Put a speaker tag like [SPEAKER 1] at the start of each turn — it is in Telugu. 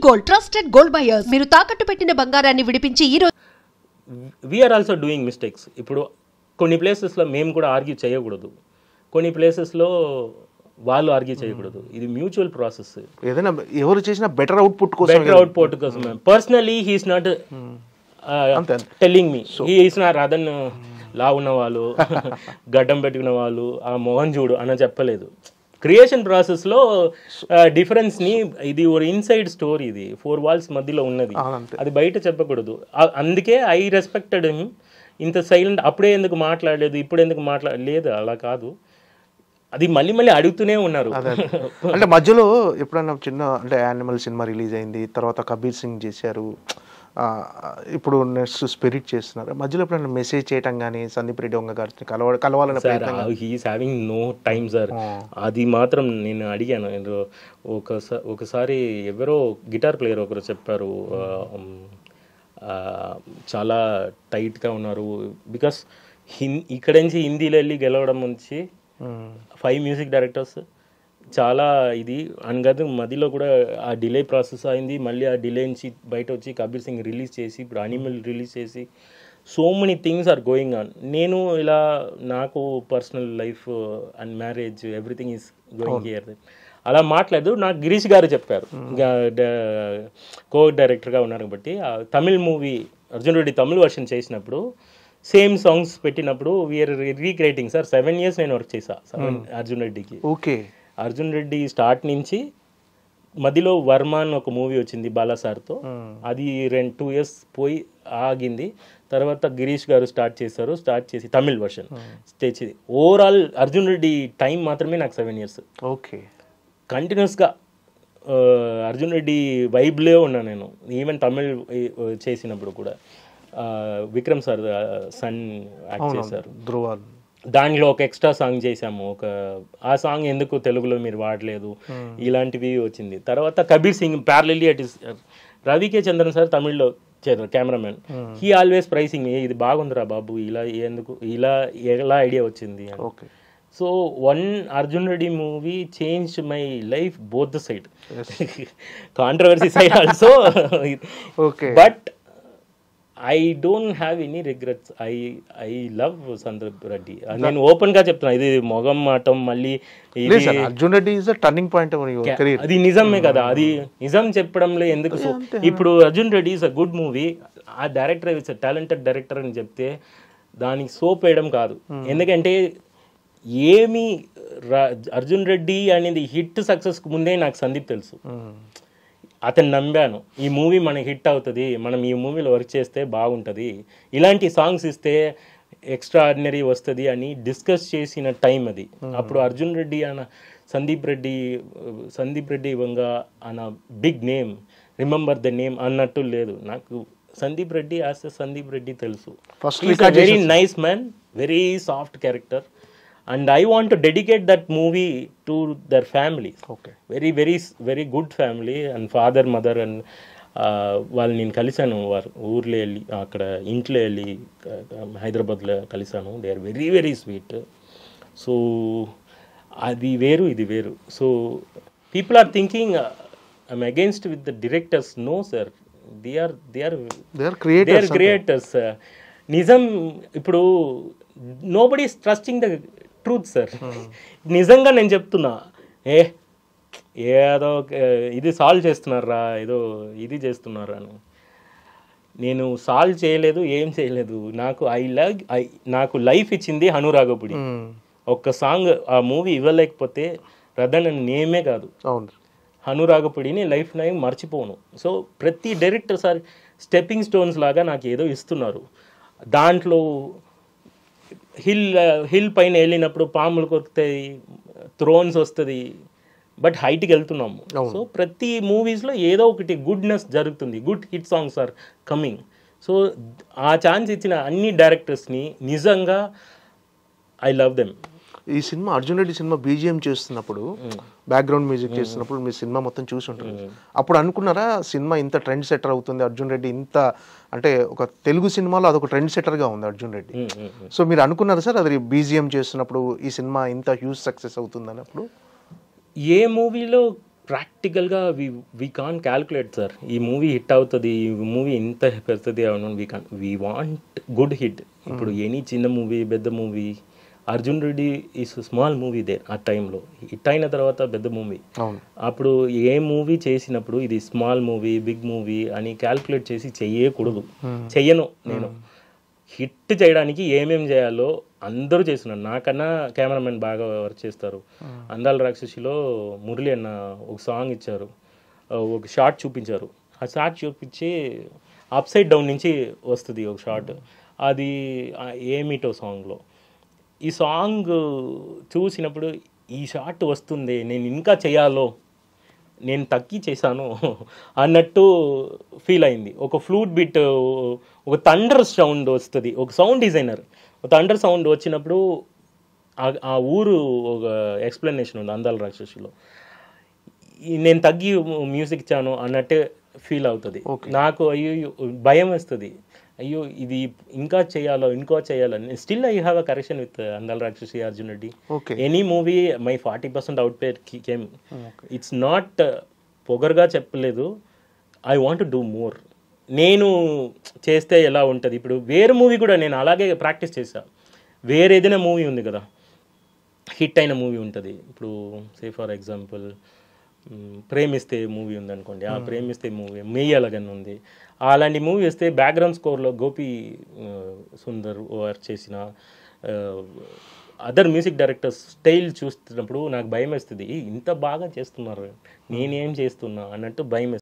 [SPEAKER 1] Gold, trusted gold buyers. మీరు తాకట్టు పెట్టిన బంగారాన్ని విడిపించి ఈ రోజు.
[SPEAKER 2] We are also doing mistakes. ఇప్పుడు కొన్ని ప్లేసెస్లో మేము కూడా ఆర్గ్యూ చేయకూడదు, కొన్ని ప్లేసెస్లో వాళ్ళు ఆర్గ్యూ చేయకూడదు. ఇది మ్యూచువల్ ప్రాసెస్.
[SPEAKER 3] ఏదైనా ఎవరు చేసిన బెటర్ అవుట్పుట్
[SPEAKER 2] కోసం personally he's not telling me he's not అదన్ లా ఉన్న వాళ్ళు గడ్డం పెట్టుకున్న వాళ్ళు ఆ మోహన్ చూడు అని చెప్పలేదు. క్రియేషన్ ప్రాసెస్లో డిఫరెన్స్ని, ఇది ఒక ఇన్సైడ్ స్టోరీ, ఇది 4 walls మధ్యలో ఉన్నది, అది బయట చెప్పకూడదు. అందుకే ఐ రెస్పెక్టెడ్ హిమ్. ఇంత సైలెంట్, అప్పుడే ఎందుకు మాట్లాడలేదు, ఇప్పుడు ఎందుకు మాట్లాడలేదు, అలా కాదు. అది మళ్ళీ మళ్ళీ అడుగుతూనే ఉన్నారు.
[SPEAKER 3] అంటే మధ్యలో ఎప్పుడన్నా చిన్న అంటే యానిమల్ సినిమా రిలీజ్ అయింది, తర్వాత కబీర్ సింగ్ చేశారు, ఇప్పుడు నెక్స్ట్ స్పిరిట్ చేస్తున్నారు. మధ్యలో ఎప్పుడైనా మెసేజ్ చేయటం కానీ సందీప్ రెడ్డి వంగ గారిని కలవాలని
[SPEAKER 2] he is having no time sir. అది మాత్రం నేను అడిగాను. ఒకసారి ఎవరో గిటార్ ప్లేయర్ ఒకరు చెప్పారు, చాలా టైట్గా ఉన్నారు. బికాస్ ఇక్కడ నుంచి హిందీలో వెళ్ళి గెలవడం నుంచి 5 మ్యూజిక్ డైరెక్టర్స్ చాలా ఇది అనగాదు. మధ్యలో కూడా ఆ డిలే ప్రాసెస్ అయింది. మళ్ళీ ఆ డిలే నుంచి బయట వచ్చి కబీర్ సింగ్ రిలీజ్ చేసి, ఇప్పుడు అనిమల్ రిలీజ్ చేసి, so many things are going on. నేను ఇలా నాకు personal life and marriage everything is going here. అలా మాట్లాడదు. నాకు గిరీష్ గారు చెప్పారు, కో డైరెక్టర్గా ఉన్నారు కాబట్టి. తమిళ్ మూవీ అర్జున్ రెడ్డి తమిళ్ వర్షన్ చేసినప్పుడు సేమ్ సాంగ్స్ పెట్టినప్పుడు వీఆర్ రీక్రియేటింగ్ సార్. 7 years నేను వర్క్ చేశా అర్జున్ రెడ్డికి.
[SPEAKER 3] ఓకే.
[SPEAKER 2] అర్జున్ రెడ్డి స్టార్ట్ నుంచి మధ్యలో వర్మ అని ఒక మూవీ వచ్చింది బాలా సార్తో, అది 2 years పోయి ఆగింది. తర్వాత గిరీష్ గారు స్టార్ట్ చేసి తమిళ్ వర్షన్ తెచ్చి ఓవరాల్ అర్జున్ రెడ్డి టైం మాత్రమే నాకు 7 years.
[SPEAKER 3] ఓకే.
[SPEAKER 2] కంటిన్యూస్గా అర్జున్ రెడ్డి వైబ్లే ఉన్నా నేను. ఈవెన్ తమిళ్ చేసినప్పుడు కూడా విక్రమ్ సార్ సన్ యాక్ట్ చేశారు, దానిలో ఒక ఎక్స్ట్రా సాంగ్ చేశాము. ఆ సాంగ్ ఎందుకు తెలుగులో మీరు వాడలేదు, ఇలాంటివి వచ్చింది. తర్వాత Kabir Singh parallelly at is రవికే Chandran sir తమిళ్లో చేశారు, కెమెరామెన్. హీ ఆల్వేస్ ప్రైసింగ్, ఇది బాగుందిరా బాబు, ఇలా ఎందుకు, ఇలా ఎలా ఐడియా వచ్చింది. So one Arjun Reddy movie change my life both the side, controversy side also. But I don't have any regrets. I love Sandeep Reddy. నేను ఓపెన్ గా చెప్తున్నా, ఇది మొగం మాటం మళ్ళీ
[SPEAKER 3] Arjun Reddy is a turning point.
[SPEAKER 2] అది నిజమే కదా, అది నిజం చెప్పడంలో ఎందుకు. ఇప్పుడు Arjun Reddy is a good movie, ఆ director is a talented director అని చెప్తే దానికి సోప్ వేయడం కాదు. ఎందుకంటే ఏమి అర్జున్ రెడ్డి అనేది హిట్ సక్సెస్ ముందే నాకు సందీప్ తెలుసు. అతను నమ్మాను, ఈ మూవీ మనకి హిట్ అవుతుంది, మనం ఈ మూవీలో వర్క్ చేస్తే బాగుంటుంది, ఇలాంటి సాంగ్స్ ఇస్తే ఎక్స్ట్రా ఆర్డినరీ వస్తుంది అని డిస్కస్ చేసిన టైం అది. అప్పుడు అర్జున్ రెడ్డి అన్న సందీప్ రెడ్డి వంగ అన్న big name, remember the name అన్నట్టు లేదు. నాకు సందీప్ రెడ్డి యాజ్ ఎ సందీప్ రెడ్డి తెలుసు. Very nice man, very soft character. And I want to dedicate that movie to their family.
[SPEAKER 3] Okay.
[SPEAKER 2] Very, very, very good family and father, mother and వాళ్ళు నేను కలిసాను వారు ఊర్లో వెళ్ళి, అక్కడ ఇంట్లో వెళ్ళి హైదరాబాద్లో కలిసాను. They are very very sweet. So అది వేరు, ఇది వేరు. So people are thinking I'm against with the directors. No sir, they are creators. నిజం ఇప్పుడు nobody is trusting the truth sir. నిజంగా నేను చెప్తున్నా, ఏదో ఇది సాల్వ్ చేస్తున్నారా, ఏదో ఇది చేస్తున్నారా అని. నేను సాల్వ్ చేయలేదు, ఏం చేయలేదు. నాకు లైఫ్ ఇచ్చింది హనురాగపుడి. ఒక్క సాంగ్ ఆ మూవీ ఇవ్వలేకపోతే రదన్ నేమే కాదు, హనురాగపుడిని లైఫ్ టైం మర్చిపోను. సో ప్రతి డైరెక్టర్ సార్ స్టెప్పింగ్ స్టోన్స్ లాగా నాకు ఏదో ఇస్తున్నారు. దాంట్లో హిల్ పైన వెళ్ళినప్పుడు పాములు కొరుకుతాయి, థ్రోన్స్ వస్తుంది, బట్ హైట్కి వెళ్తున్నాము. సో ప్రతి మూవీస్లో ఏదో ఒకటి గుడ్నెస్ జరుగుతుంది, good hit songs are coming. So ఆ ఛాన్స్ ఇచ్చిన అన్ని డైరెక్టర్స్ని నిజంగా ఐ లవ్ దెమ్.
[SPEAKER 3] ఈ cinema Arjun Reddy cinema BGM చేస్తున్నప్పుడు, బ్యాక్గ్రౌండ్ మ్యూజిక్ చేస్తున్నప్పుడు మీ సినిమా మొత్తం చూసి ఉంటుంది. అప్పుడు అనుకున్నారా సినిమా ఇంత ట్రెండ్ సెటర్ అవుతుంది, అర్జున్ రెడ్డి ఇంత అంటే ఒక తెలుగు సినిమాలో అదొక ట్రెండ్ సెటర్గా ఉంది అర్జున్ రెడ్డి. సో మీరు అనుకున్నారా సార్ అది బీజిఎం చేస్తున్నప్పుడు ఈ సినిమా ఇంత హ్యూజ్ సక్సెస్ అవుతుంది అన్నప్పుడు?
[SPEAKER 2] ఏ మూవీలో ప్రాక్టికల్గా వీ కాన్ క్యాల్కులేట్ సార్. ఈ మూవీ హిట్ అవుతుంది, ఈ మూవీ ఇంత పెడుతుంది అవును, వీ వాంట్ గుడ్ హిట్. ఇప్పుడు ఎనీ చిన్న మూవీ పెద్ద movie, Arjun Reddy is small movie they ఆ టైంలో. హిట్ అయిన తర్వాత పెద్ద మూవీ. అప్పుడు ఏ మూవీ చేసినప్పుడు ఇది స్మాల్ మూవీ బిగ్ మూవీ అని క్యాల్కులేట్ చేసి చెయ్యకూడదు. చెయ్యను నేను. హిట్ చేయడానికి ఏమేం చేయాలో అందరూ చేస్తున్నారు. నాకన్నా కెమెరామెన్ బాగా వర్క్ చేస్తారు. అందాల రాక్షసిలో మురళి అన్న ఒక సాంగ్ ఇచ్చారు, ఒక షార్ట్ చూపించారు. ఆ షార్ట్ చూపించి అప్ సైడ్ డౌన్ నుంచి వస్తుంది ఒక షార్ట్, అది ఏమిటో సాంగ్లో. ఈ సాంగ్ చూసినప్పుడు ఈ షార్ట్ వస్తుంది, నేను ఇంకా చేయాలో, నేను తగ్గి చేశాను అన్నట్టు ఫీల్ అయింది. ఒక ఫ్లూట్ బిట్, ఒక థండర్ సౌండ్ వస్తుంది. ఒక సౌండ్ డిజైనర్ థండర్ సౌండ్ వచ్చినప్పుడు ఆ ఊరు ఒక ఎక్స్ప్లెనేషన్ ఉంది అందాల రాక్షసిలో. నేను తగ్గి మ్యూజిక్ ఇచ్చాను అన్నట్టే ఫీల్ అవుతుంది నాకు. అయ్యో భయం వేస్తుంది, అయ్యో ఇది ఇంకా చేయాలో ఇంకో చేయాలని. Still I have a correction with Andala Rakshasi, Arjun Reddy. Any movie my 40% out per came. It's not పొగర్గా చెప్పలేదు, I want to do more. నేను చేస్తే ఎలా ఉంటుంది. ఇప్పుడు వేరే మూవీ కూడా నేను అలాగే ప్రాక్టీస్ చేశాను. వేరే ఏదైనా మూవీ ఉంది కదా, హిట్ అయిన మూవీ ఉంటుంది. ఇప్పుడు say for example Premisthe movie ఉంది అనుకోండి, ఆ ప్రేమిస్తే మూవీ మెయ్యలగన్ ఉంది. అలాంటి మూవీ వస్తే బ్యాక్గ్రౌండ్ స్కోర్లో గోపి సుందర్ వర్క్ చేసిన అదర్ మ్యూజిక్ డైరెక్టర్స్ స్టైల్ చూస్తున్నప్పుడు నాకు భయం వేస్తుంది, ఇంత బాగా చేస్తున్నారు నేనేం చేస్తున్నా అన్నట్టు భయం వేస్తుంది.